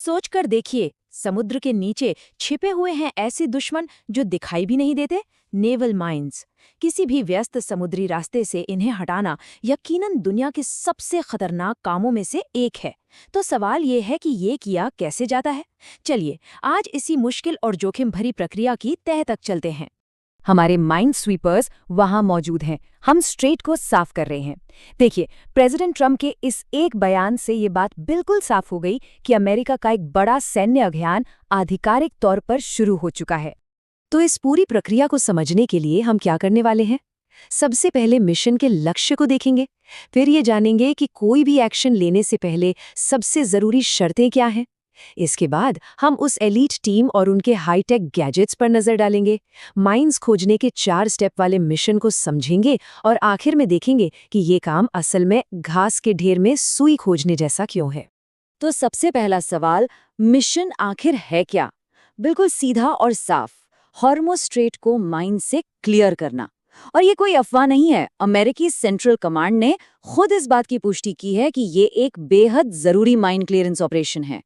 सोचकर देखिए, समुद्र के नीचे छिपे हुए हैं ऐसे दुश्मन जो दिखाई भी नहीं देते। Naval mines. किसी भी व्यस्त समुद्री रास्ते से इन्हें हटाना यकीनन दुनिया के सबसे खतरनाक कामों में से एक है। तो सवाल ये है कि ये किया कैसे जाता है। चलिए, आज इसी मुश्किल और जोखिम भरी प्रक्रिया की तह तक चलते हैं। हमारे माइंड स्वीपर्स वहां मौजूद हैं। हम स्ट्रेट को साफ कर रहे हैं। देखिए, प्रेसिडेंट ट्रंप के इस एक बयान से ये बात बिल्कुल साफ हो गई कि अमेरिका का एक बड़ा सैन्य अभियान आधिकारिक तौर पर शुरू हो चुका है। तो इस पूरी प्रक्रिया को समझने के लिए हम क्या करने वाले हैं? सबसे पहले मिशन के लक्ष्य को देखेंगे। फिर ये जानेंगे कि कोई भी एक्शन लेने से पहले सबसे जरूरी शर्तें क्या हैं। इसके बाद हम उस एलीट टीम और उनके हाईटेक गैजेट्स पर नजर डालेंगे। माइंस खोजने के 4 स्टेप वाले मिशन को समझेंगे और आखिर में देखेंगे कि ये काम असल में घास के ढेर में सुई खोजने जैसा क्यों है। तो सबसे पहला सवाल, मिशन आखिर है क्या? बिल्कुल सीधा और साफ, हॉर्मुज़ स्ट्रेट को माइंस से क्लियर करना। और ये कोई अफवाह नहीं है। अमेरिकी सेंट्रल कमांड ने खुद इस बात की पुष्टि की है कि ये एक बेहद जरूरी माइन क्लियरेंस ऑपरेशन है।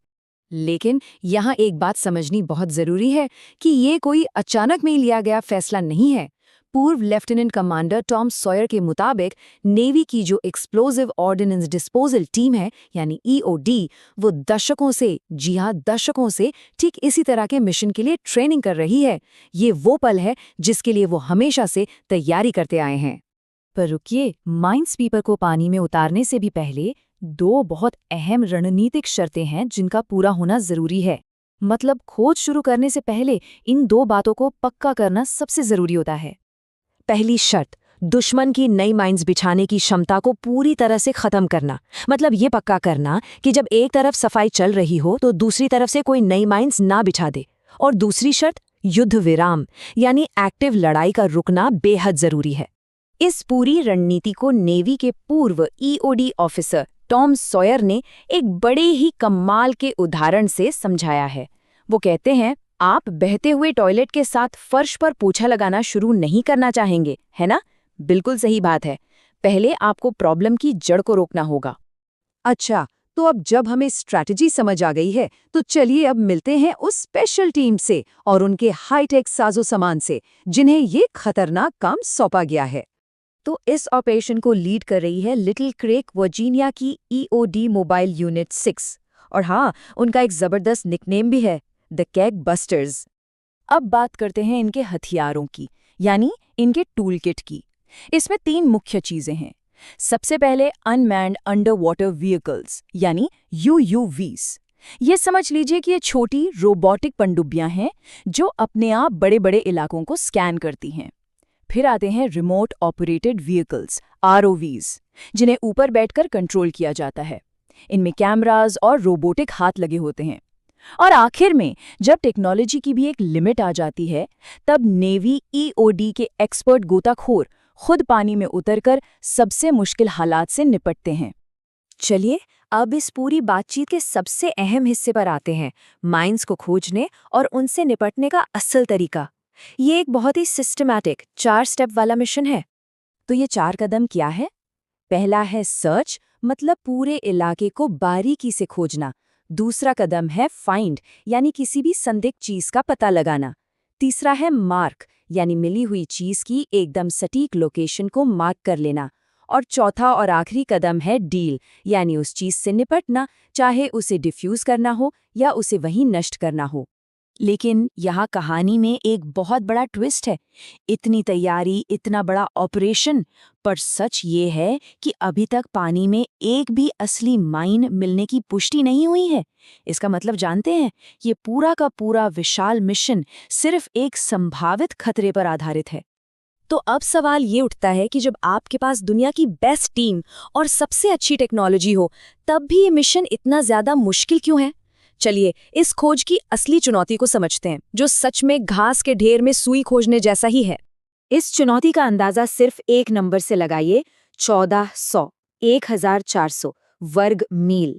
लेकिन यहाँ एक बात समझनी बहुत जरूरी है कि ये कोई अचानक में लिया गया फैसला नहीं है। पूर्व लेफ्टिनेंट कमांडर टॉम सॉयर के मुताबिक नेवी की जो एक्सप्लोजिव ऑर्डिनेंस डिस्पोजल टीम है यानी ईओडी, वो दशकों से, जी हाँ दशकों से, ठीक इसी तरह के मिशन के लिए ट्रेनिंग कर रही है। ये वो पल है जिसके लिए वो हमेशा से तैयारी करते आए हैं। पर रुकिए, माइनस्वीपर को पानी में उतारने से भी पहले 2 बहुत अहम रणनीतिक शर्तें हैं जिनका पूरा होना जरूरी है। मतलब खोज शुरू करने से पहले इन 2 बातों को पक्का करना सबसे जरूरी होता है। पहली शर्त, दुश्मन की नई माइंस बिछाने की क्षमता को पूरी तरह से खत्म करना। मतलब ये पक्का करना कि जब एक तरफ सफाई चल रही हो तो दूसरी तरफ से कोई नई माइंस ना बिछा दे। और दूसरी शर्त, युद्ध विराम, यानी एक्टिव लड़ाई का रुकना बेहद जरूरी है। इस पूरी रणनीति को नेवी के पूर्व ईओडी ऑफिसर टॉम सॉयर ने एक बड़े ही कमाल के उदाहरण से समझाया है। वो कहते हैं, आप बहते हुए टॉयलेट के साथ फर्श पर पोछा लगाना शुरू नहीं करना चाहेंगे, है ना? बिल्कुल सही बात है। पहले आपको प्रॉब्लम की जड़ को रोकना होगा। अच्छा, तो अब जब हमें स्ट्रैटेजी समझ आ गई है, तो चलिए अब मिलते हैं उस स्पेशल टीम से और उनके हाईटेक साजो सामान से, जिन्हें ये खतरनाक काम सौंपा गया है। तो इस ऑपरेशन को लीड कर रही है लिटिल क्रेक वर्जीनिया की ईओडी मोबाइल यूनिट 6। और हाँ, उनका एक जबरदस्त निकनेम भी है, द केग बस्टर्स। अब बात करते हैं इनके हथियारों की, यानी इनके टूल किट की। इसमें 3 मुख्य चीजें हैं। सबसे पहले अनमैन्ड अंडर वाटर व्हीकल्स यानी यूयूवीज। ये समझ लीजिए कि ये छोटी रोबोटिक पनडुब्बियां हैं जो अपने आप बड़े बड़े इलाकों को स्कैन करती हैं। फिर आते हैं रिमोट ऑपरेटेड व्हीकल्स आरओवीज, जिन्हें ऊपर बैठकर कंट्रोल किया जाता है। इनमें कैमरास और रोबोटिक हाथ लगे होते हैं। और आखिर में जब टेक्नोलॉजी की भी एक लिमिट आ जाती है, तब नेवी ईओडी के एक्सपर्ट गोताखोर खुद पानी में उतरकर सबसे मुश्किल हालात से निपटते हैं। चलिए, अब इस पूरी बातचीत के सबसे अहम हिस्से पर आते हैं, माइंस को खोजने और उनसे निपटने का असल तरीका। ये एक बहुत ही सिस्टमैटिक 4 स्टेप वाला मिशन है। तो ये 4 कदम क्या है? पहला है सर्च, मतलब पूरे इलाके को बारीकी से खोजना। दूसरा कदम है फाइंड, यानी किसी भी संदिग्ध चीज का पता लगाना। तीसरा है मार्क, यानी मिली हुई चीज की एकदम सटीक लोकेशन को मार्क कर लेना। और चौथा और आखिरी कदम है डील, यानी उस चीज से निपटना, चाहे उसे डिफ्यूज करना हो या उसे वहीं नष्ट करना हो। लेकिन यहाँ कहानी में एक बहुत बड़ा ट्विस्ट है। इतनी तैयारी, इतना बड़ा ऑपरेशन, पर सच ये है कि अभी तक पानी में एक भी असली माइन मिलने की पुष्टि नहीं हुई है। इसका मतलब जानते हैं, ये पूरा का पूरा विशाल मिशन सिर्फ एक संभावित खतरे पर आधारित है। तो अब सवाल ये उठता है कि जब आपके पास दुनिया की बेस्ट टीम और सबसे अच्छी टेक्नोलॉजी हो, तब भी ये मिशन इतना ज्यादा मुश्किल क्यों है? चलिए, इस खोज की असली चुनौती को समझते हैं, जो सच में घास के ढेर में सुई खोजने जैसा ही है। इस चुनौती का अंदाजा सिर्फ एक नंबर से लगाइए, 1400, 1400 वर्ग मील।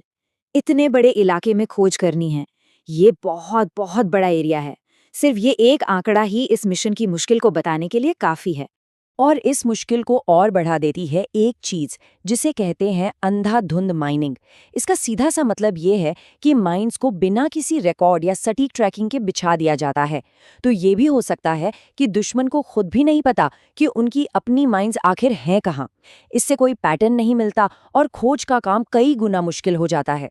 इतने बड़े इलाके में खोज करनी है। ये बहुत बहुत बड़ा एरिया है। सिर्फ ये एक आंकड़ा ही इस मिशन की मुश्किल को बताने के लिए काफी है। और इस मुश्किल को और बढ़ा देती है एक चीज जिसे कहते हैं अंधाधुंध माइनिंग। इसका सीधा सा मतलब ये है कि माइंस को बिना किसी रिकॉर्ड या सटीक ट्रैकिंग के बिछा दिया जाता है। तो ये भी हो सकता है कि दुश्मन को खुद भी नहीं पता कि उनकी अपनी माइंस आखिर हैं कहाँ। इससे कोई पैटर्न नहीं मिलता और खोज का काम कई गुना मुश्किल हो जाता है।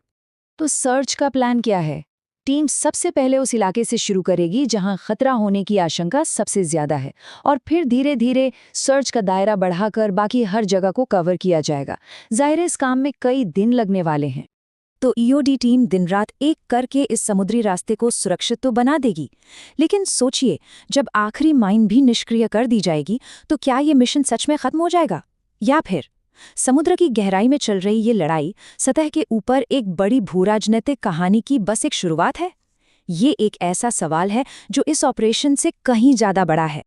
तो सर्च का प्लान क्या है? टीम सबसे पहले उस इलाके से शुरू करेगी जहां खतरा होने की आशंका सबसे ज्यादा है, और फिर धीरे धीरे सर्च का दायरा बढ़ाकर बाकी हर जगह को कवर किया जाएगा। जाहिर है इस काम में कई दिन लगने वाले हैं। तो ईओडी टीम दिन रात एक करके इस समुद्री रास्ते को सुरक्षित तो बना देगी, लेकिन सोचिए, जब आखिरी माइन भी निष्क्रिय कर दी जाएगी तो क्या ये मिशन सच में खत्म हो जाएगा? या फिर समुद्र की गहराई में चल रही ये लड़ाई सतह के ऊपर एक बड़ी भूराजनीतिक कहानी की बस एक शुरुआत है? ये एक ऐसा सवाल है जो इस ऑपरेशन से कहीं ज्यादा बड़ा है।